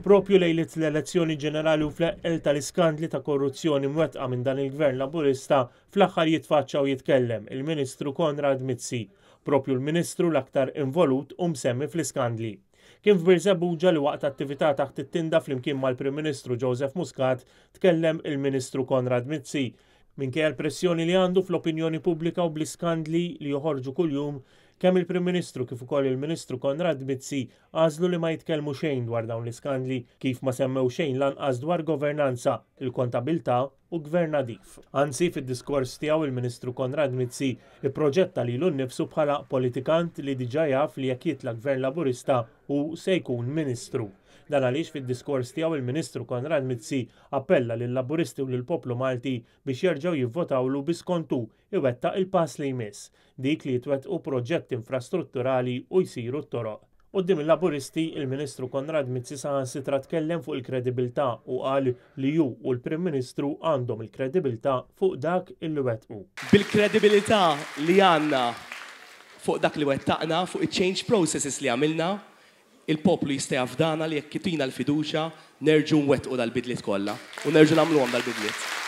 Propju lejlet l-elezzjoni ġenerali u fl-eqqel tal-iskandli ta' korruzzjoni mwettqa minn dan il-gvern laburista fl-aħħar jitfaċċa u jitkellem il-Ministru Konrad Mizzi, propju l-Ministru l-aktar involut u msemmi fl-iskandli. Kien f'Birzebbuġa li waqt attività taħt it-tinda flimkien mal-Prim Ministru Joseph Muscat tkellem il-Ministru Konrad Mizzi minkejja l-pressjoni li għandu fl-opinjoni pubblika u bl-iskandli li joħorġu kuljum. Kemm il-Prim Ministru kif ukoll il-Ministru Konrad Mizzi għażlu li ma jitkellmu xejn dwar dawn l-iskandli kif ma semmew xejn lanqas dwar governanza, il-kontabilità u gvern nadif. Anzi, fid-diskors tiegħu il-Ministru Konrad Mizzi ipproġetta lilu nnifsu bħala politikant li diġà jaf li jekk jitla gvern laburista u se jkun Ministru. Dan għaliex fid-diskors tiegħu il-Ministru Konrad Mizzi appella lill-Laburisti u lill-poplu Malti biex jerġgħu jivvotawlu biskontu iwettaq il-pass li jmiss, dik li jitwettqu proġett infrastrutturali u jsiru t-toroq. Quddiem il-Laburisti, il-Ministru Konrad Mizzi saħansitra tkellem fuq il-kredibilità u qal li hu u l-Prim Ministru għandhom il-kredibilità fuq dak illi wettqu. Bil-kredibilità li għandna fuq dak li wettaqna, fuq il-change processes li għamilna, il-poplu jista' jafdana li jekk kitina l-fiduċja nerġgħu nwettqu dal-bidliet kollha u nerġgħu nagħmluhom dal-bidliet.